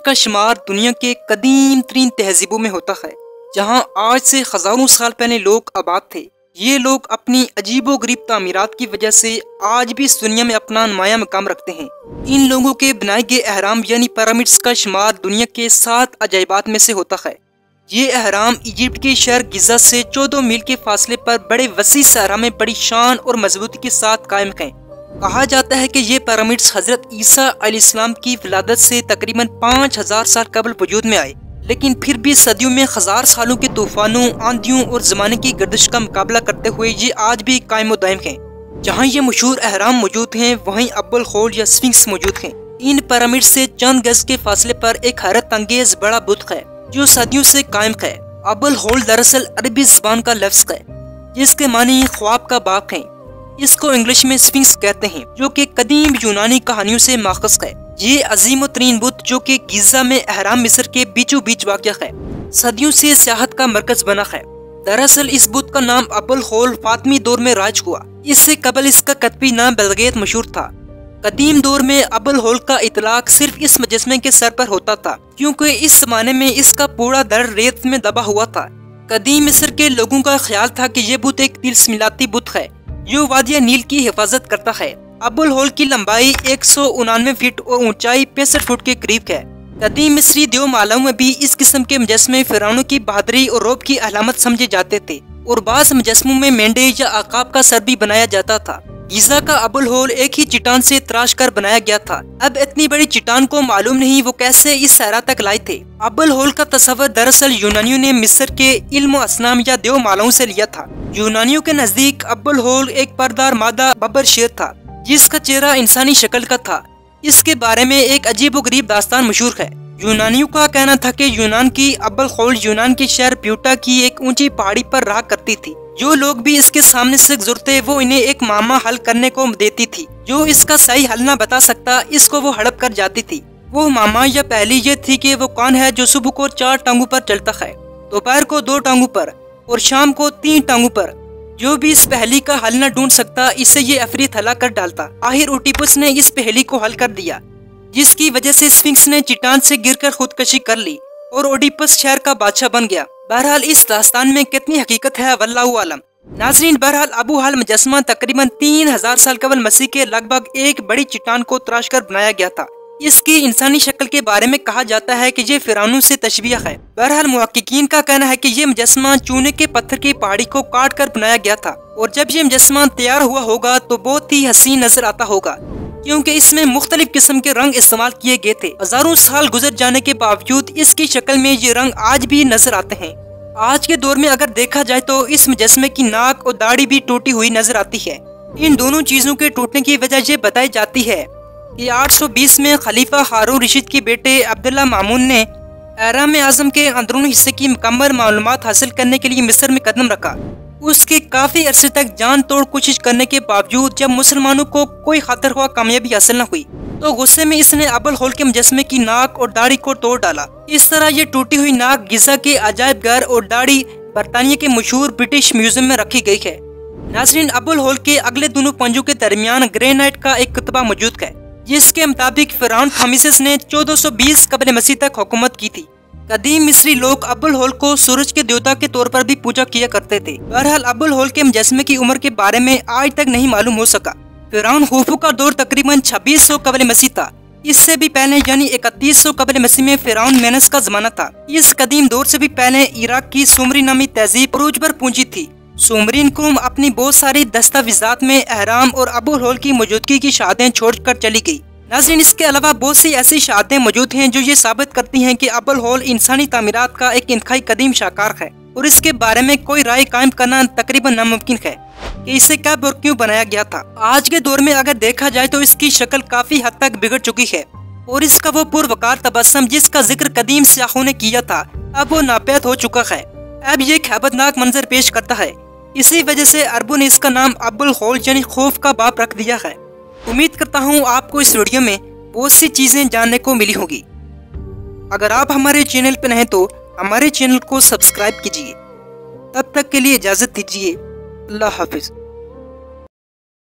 का शुमार दुनिया के कदीम तरीन तहजीबों में होता है, जहाँ आज से हजारों साल पहले लोग आबाद थे। ये लोग अपनी अजीबो गरीब तामीरात की वजह से आज भी इस दुनिया में अपना नुमाया मकाम रखते हैं। इन लोगों के बनाए गए अहराम यानी पिरामिड्स का शुमार दुनिया के 7 अजायबात में से होता है। ये अहराम इजिप्ट के शहर गिजा से 14 मील के फासले पर बड़े वसी सहरा में बड़ी शान और मजबूती के साथ कायम हैं। कहा जाता है कि ये पिरामिड्स हजरत ईसा अलैहिस्सलाम की विलादत से तकरीबन 5000 साल कबल वजूद में आए, लेकिन फिर भी सदियों में हजार सालों के तूफानों, आंधियों और जमाने की गर्दिश का मुकाबला करते हुए ये आज भी कायम दायम हैं। जहाँ ये मशहूर अहराम मौजूद हैं, वहीं अब्बुल होल या स्फिंक्स मौजूद हैं। इन पिरामिड से चंद गज के फासले पर एक हैरत अंगेज बड़ा बुत है जो सदियों से कायम है। अब्बुल होल दरअसल अरबी जुबान का लफ्ज है जिसके मानी ख्वाब का बाग है। इसको इंग्लिश में स्फिंक्स कहते हैं, जो कि कदीम यूनानी कहानियों से माखज़ है। ये अजीम तरीन बुत जो कि गिजा में अहराम मिस्र के बीचों बीच वाक़या है, सदियों से सियाहत का मरकज बना है। दरअसल इस बुत का नाम अब्बुल होल फातमी दौर में राज हुआ। इससे कबल इसका कतबी नाम बलगेत मशहूर था। कदीम दौर में अब्बुल होल का इतलाक सिर्फ इस मुजस्मे के सर पर होता था, क्योंकि इस जमाने में इसका पूरा दर रेत में दबा हुआ था। कदीम मिस्र के लोगों का ख्याल था कि ये बुत एक तिलस्मिलाती बुत है जो वादिया नील की हिफाजत करता है। अब्बुल होल की लंबाई 199 फीट और ऊंचाई 65 फुट के करीब है। कदीम मिस्री देवमालाओं में भी इस किस्म के मुजस्मे फिरौनों की बहादुरी और रौब की अलामत समझे जाते थे, और बाज़ मुजस्मों में मेंढे या अकाब का सर भी बनाया जाता था। गिजा का अब्बुल होल एक ही चट्टान से तराश कर बनाया गया था। अब इतनी बड़ी चट्टान को मालूम नहीं वो कैसे इस सहरा तक लाए थे। अब्बुल होल का तस्वर दरअसल यूनानियों ने मिस्र के इल्म असनाम या देवमालाओं से लिया था। यूनानियों के नजदीक अब्बुल होल एक परदार मादा बब्बर शेर था जिसका चेहरा इंसानी शक्ल का था। इसके बारे में एक अजीबोगरीब दास्तान मशहूर है। यूनानियों का कहना था कि यूनान की अब्बुल होल यूनान के शहर प्यूटा की एक ऊंची पहाड़ी पर रहा करती थी। जो लोग भी इसके सामने से गुजरते वो इन्हें एक मामा हल करने को देती थी। जो इसका सही हल न बता सकता इसको वो हड़प कर जाती थी। वो मामा या पहली ये थी कि वो कौन है जो सुबह को 4 टांगों पर चलता है, दोपहर को 2 टांगों पर और शाम को 3 टांगों पर। जो भी इस पहेली का हल न ढूंढ सकता इसे ये अफरीत हला कर डालता। आखिर ओटिपस ने इस पहेली को हल कर दिया, जिसकी वजह से स्फिंक्स ने चट्टान से गिरकर खुदकशी कर ली और ओडिपस शहर का बादशाह बन गया। बहरहाल इस दास्तान में कितनी हकीकत है वल्लाहु आलम। नाजरीन, बहरहाल अबू हाल मुजस्मा तकरीबन 3000 साल कबल मसीह के लगभग एक बड़ी चट्टान को तराश कर बनाया गया था। इसकी इंसानी शक्ल के बारे में कहा जाता है कि ये फिरौनों से तशबीह है। बहरहाल मुहक्किकीन का कहना है कि ये मुजस्मा चूने के पत्थर की पहाड़ी को काट कर बनाया गया था, और जब ये मुजस्मा तैयार हुआ होगा तो बहुत ही हसीन नजर आता होगा, क्योंकि इसमें मुख्तलिफ किस्म के रंग इस्तेमाल किए गए थे। हजारों साल गुजर जाने के बावजूद इसकी शक्ल में ये रंग आज भी नजर आते हैं। आज के दौर में अगर देखा जाए तो इस मुजस्मे की नाक और दाढ़ी भी टूटी हुई नजर आती है। इन दोनों चीजों के टूटने की वजह ये बताई जाती है कि 820 में खलीफा हारून रशीद के बेटे अब्दुल्ला मामून ने अहराम आज़म के अंदरूनी हिस्से की मुकम्मल मालूमात हासिल करने के लिए मिस्र में कदम रखा। उसके काफी अरसे तक जान तोड़ कोशिश करने के बावजूद जब मुसलमानों को कोई खातिर हुआ कामयाबी हासिल न हुई तो गुस्से में इसने अब्बुल होल के मुजस्मे की नाक और दाढ़ी को तोड़ डाला। इस तरह ये टूटी हुई नाक गिजा के अजायब घर और दाढ़ी बरतानिया के मशहूर ब्रिटिश म्यूजियम में रखी गई है। नाजरीन, अब्बुल होल के अगले दोनों पंजों के दरमियान ग्रेनाइट का एक कुतबा मौजूद है, जिसके मुताबिक फिरौन थामिसिस ने 1420 कबल मसीह तक हुकूमत की थी। कदीम मिस्री लोग अब्बुल होल को सूरज के देवता के तौर पर भी पूजा किया करते थे। बहरहाल अब्बुल होल के मुजस्मे की उम्र के बारे में आज तक नहीं मालूम हो सका। फिरौन खूफू का दौर तकरीबन 2600 कबल मसीह था। इससे भी पहले यानी 3100 कबल मसीह में फिरौन मेनस का जमाना था। इस कदीम दौर से भी पहले इराक की सुमरी नामी तहजीब अरूज पर पहुंची थी। सुमरीन कौम अपनी बहुत सारी दस्तावेजात में अहराम और अब्बुल होल की मौजूदगी की शहादतें छोड़कर चली गई। नाज़रीन, इसके अलावा बहुत सी ऐसी शहादतें मौजूद हैं जो ये साबित करती हैं कि अब्बुल होल इंसानी तामीरात का एक इंतहाई कदीम शाहकार है, और इसके बारे में कोई राय कायम करना तकरीबन नामुमकिन है कि इसे कब और क्यों बनाया गया था। आज के दौर में अगर देखा जाए तो इसकी शक्ल काफी हद तक बिगड़ चुकी है, और इसका वो पुरवकार तबस्सुम जिसका जिक्र कदीम सियाहों ने किया था अब वो नापैद हो चुका है। अब ये हैबतनाक मंजर पेश करता है। इसी वजह से अरबों ने इसका नाम अब्बुल होल यानी खौफ का बाप रख दिया है। उम्मीद करता हूँ आपको इस वीडियो में बहुत सी चीजें जानने को मिली होंगी। अगर आप हमारे चैनल पर नए तो हमारे चैनल को सब्सक्राइब कीजिए। तब तक के लिए इजाजत दीजिए। अल्लाह हाफिज।